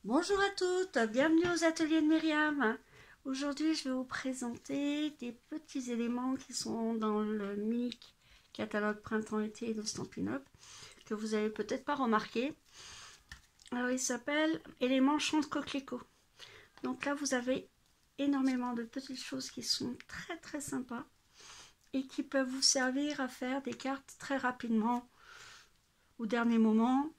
Bonjour à toutes, bienvenue aux ateliers de Myriam. Aujourd'hui, je vais vous présenter des petits éléments qui sont dans le mini catalogue printemps-été de Stampin' Up que vous avez peut-être pas remarqué. Alors, il s'appelle éléments champ de coquelicot. Donc là, vous avez énormément de petites choses qui sont très sympas et qui peuvent vous servir à faire des cartes très rapidement au dernier moment.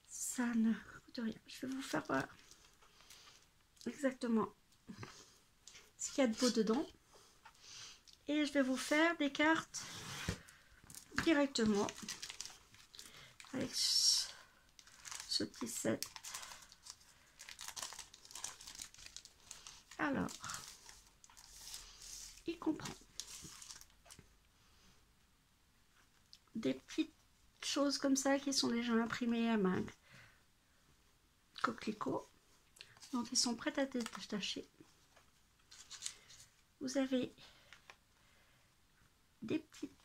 Ça ne coûte rien. Je vais vous faire voir exactement ce qu'il y a de beau dedans. Et je vais vous faire des cartes directement avec ce petit set. Alors, il comprend des petites choses comme ça qui sont déjà imprimées à main coquelicot. Donc, ils sont prêts à détacher. Vous avez des petites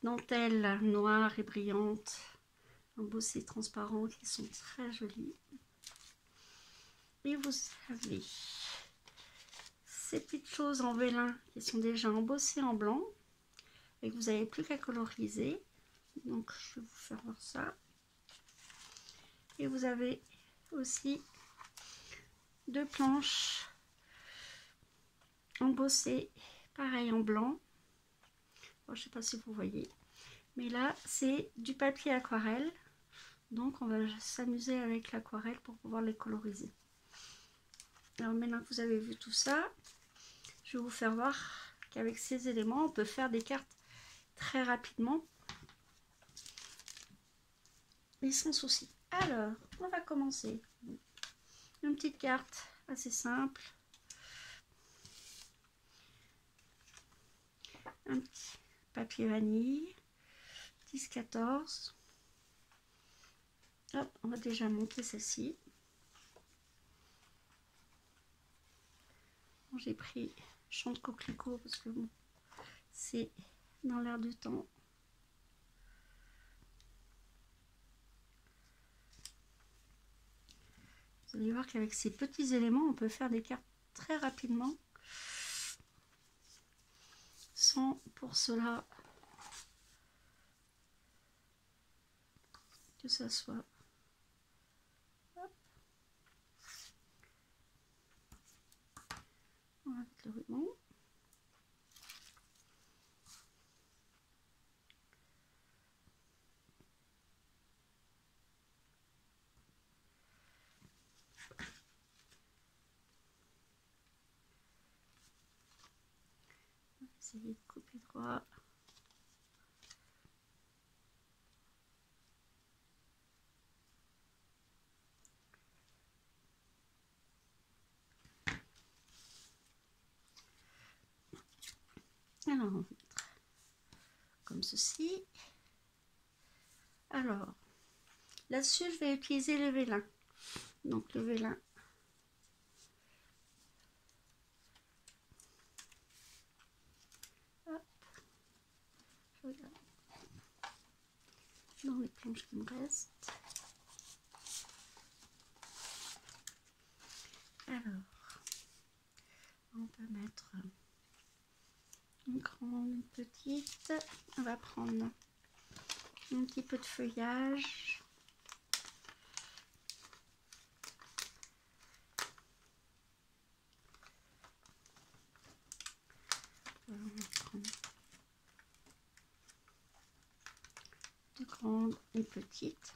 dentelles noires et brillantes, embossées transparents qui sont très jolies. Et vous avez ces petites choses en vélin qui sont déjà embossées en blanc et que vous n'avez plus qu'à coloriser. Donc je vais vous faire voir ça. Et vous avez aussi deux planches embossées pareil en blanc. Bon, je ne sais pas si vous voyez, mais là c'est du papier aquarelle, donc on va s'amuser avec l'aquarelle pour pouvoir les coloriser. Alors maintenant que vous avez vu tout ça, je vais vous faire voir qu'avec ces éléments on peut faire des cartes très rapidement et sans souci. Alors on va commencer. Une petite carte assez simple, un petit papier vanille, 10-14. Hop, on va déjà monter celle-ci. Bon, j'ai pris champ de coquelicot parce que bon, c'est dans l'air du temps. Vous allez voir qu'avec ces petits éléments, on peut faire des cartes très rapidement, sans pour cela que ça soit... Hop. On va mettre le ruban. On va essayer de couper droit. Alors, on va mettre comme ceci. Alors, là-dessus, je vais utiliser le vélin. Donc, le vélin. Hop. Je regarde dans les planches qui me restent. Alors, on peut mettre une grande, une petite. On va prendre un petit peu de feuillage. On va prendre de grandes et petites.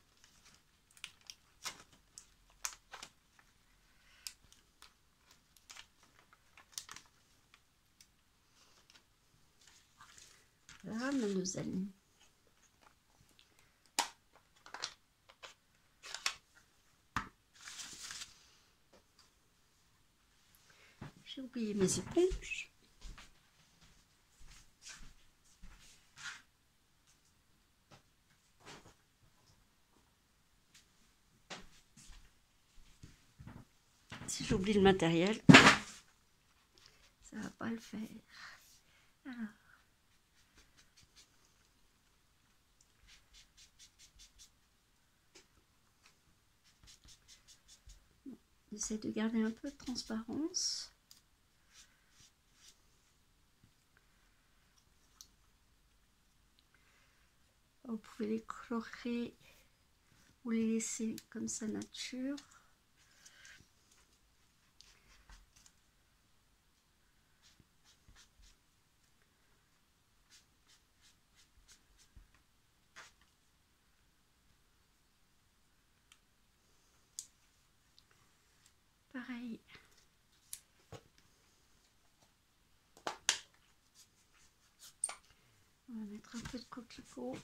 Voilà, mademoiselle. J'ai oublié mes éponges. Si j'oublie le matériel, ça va pas le faire. Alors, J'essaie de garder un peu de transparence. Vous pouvez les colorer ou les laisser comme ça nature. Pareil. On va mettre un peu de coquelicot.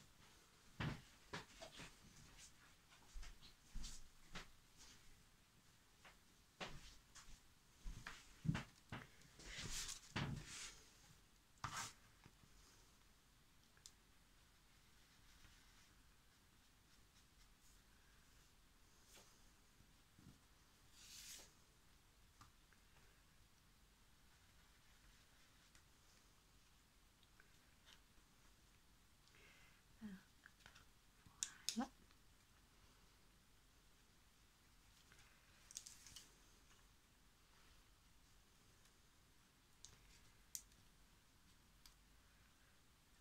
Voilà.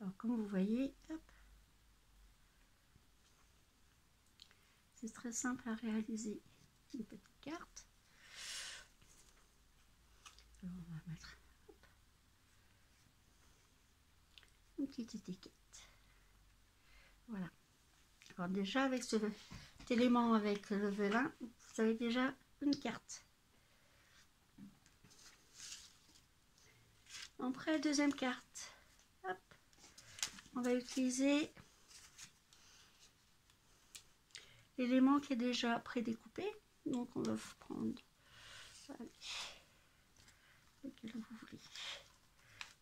Alors comme vous voyez, c'est très simple à réaliser une petite carte. Alors on va mettre une petite étiquette. Voilà. Alors déjà avec cet élément avec le velin, vous avez déjà une carte. Après, deuxième carte. Hop. On va utiliser l'élément qui est déjà prédécoupé. Donc on va prendre lequel vous voulez.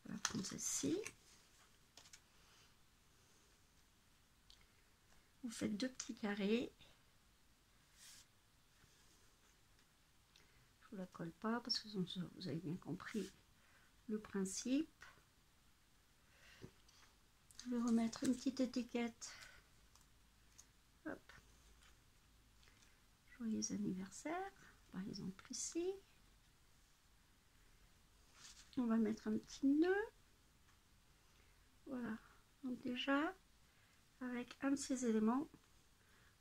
On va prendre celle-ci. Vous faites deux petits carrés. Je ne vous la colle pas parce que vous avez bien compris le principe. Je vais remettre une petite étiquette. Hop. Joyeux anniversaire, par exemple ici. On va mettre un petit nœud. Voilà. Donc déjà, avec un de ces éléments,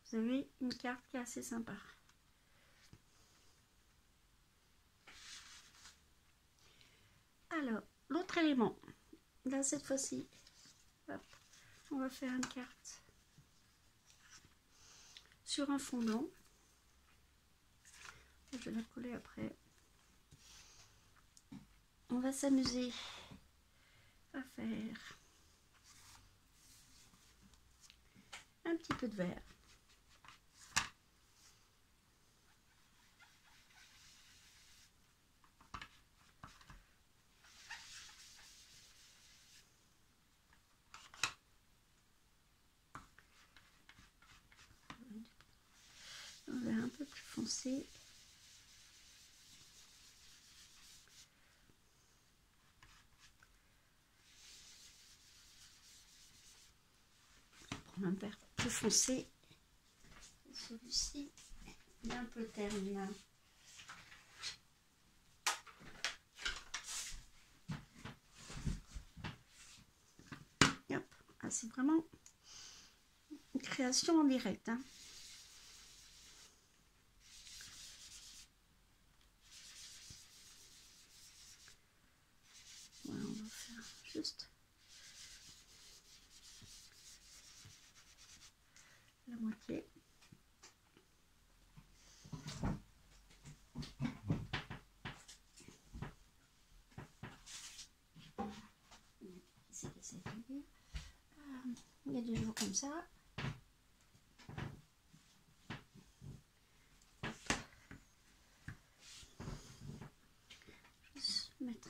vous avez une carte qui est assez sympa. Alors, l'autre élément, là cette fois-ci, on va faire une carte sur un fond blanc. Je vais la coller après. On va s'amuser à faire un petit peu de vert. Un vert un peu plus foncé. Un vert plus foncé. Celui-ci est un peu terne. Ah, c'est vraiment une création en direct. Hein. Voilà, on va faire juste la moitié. Il y a des jours comme ça. Juste mettre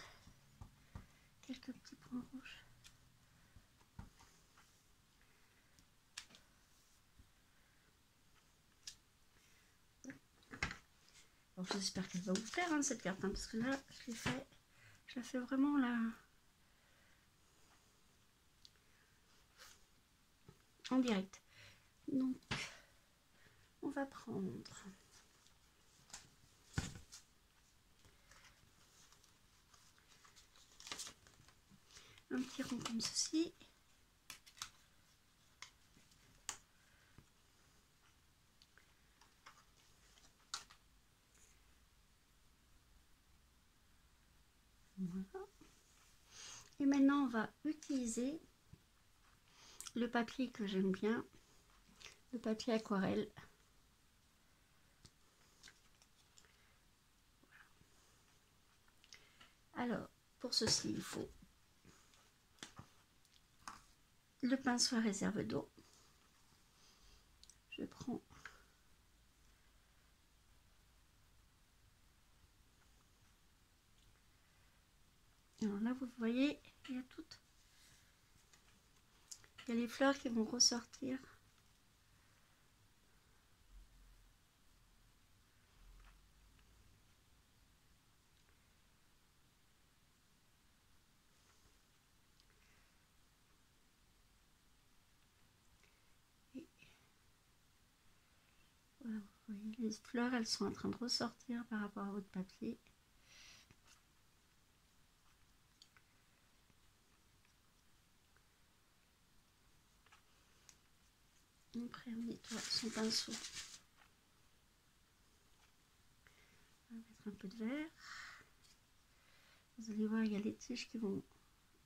quelques petits points rouges. Alors j'espère qu'elle va vous plaire hein, cette carte, hein, parce que là je la fais vraiment là en direct. Donc on va prendre un petit rond comme ceci. Voilà. Et maintenant on va utiliser le papier que j'aime bien, le papier aquarelle. Alors pour ceci il faut le pinceau à réserve d'eau. Je prends alors là vous voyez il y a toutes, il y a les fleurs qui vont ressortir. Voilà, vous voyez, les fleurs, elles sont en train de ressortir par rapport à votre papier. Après, on nettoie son pinceau. On va mettre un peu de vert. Vous allez voir, il y a les tiges qui vont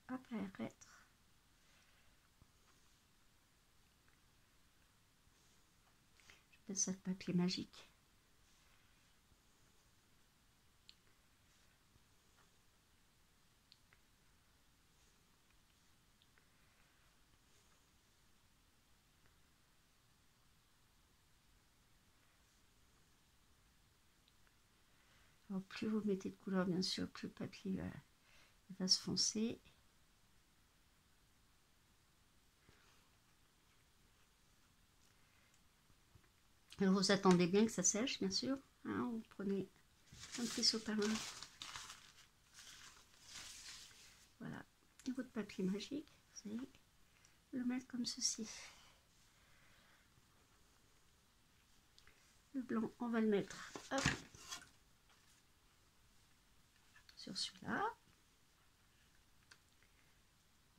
apparaître. J'appelle ça le papier magique. Alors, plus vous mettez de couleur, bien sûr, plus le papier va se foncer. Alors, vous attendez bien que ça sèche, bien sûr. Hein, vous prenez un petit sopalin. Voilà. Et votre papier magique, vous allez le mettre comme ceci. Le blanc, on va le mettre hop, sur celui-là.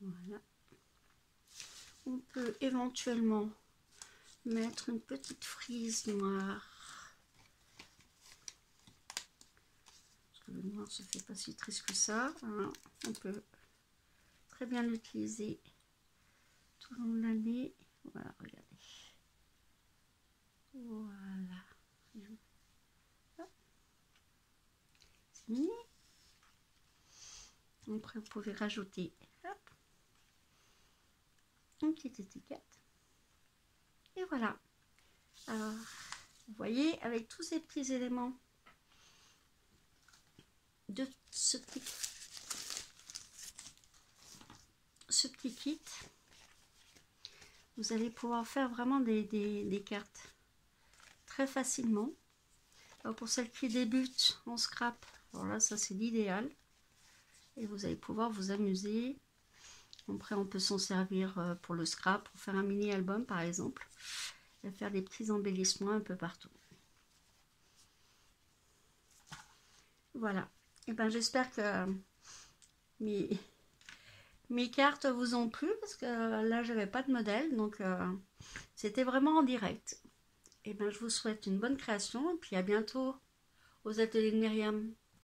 Voilà. On peut éventuellement mettre une petite frise noire. Parce que le noir se fait pas si triste que ça. Hein. On peut très bien l'utiliser tout au long de l'année. Voilà, regardez. Voilà. C'est mignon. Après, vous pouvez rajouter hop, une petite étiquette. Et voilà. Alors, vous voyez, avec tous ces petits éléments de ce petit kit, vous allez pouvoir faire vraiment des cartes très facilement. Alors pour celles qui débutent en scrap, alors là, ça c'est l'idéal. Et vous allez pouvoir vous amuser. Après, on peut s'en servir pour le scrap, pour faire un mini-album par exemple, et faire des petits embellissements un peu partout. Voilà. Et ben j'espère que mes cartes vous ont plu, parce que là, j'avais pas de modèle, donc c'était vraiment en direct. Et ben je vous souhaite une bonne création, et puis à bientôt aux ateliers de Myriam.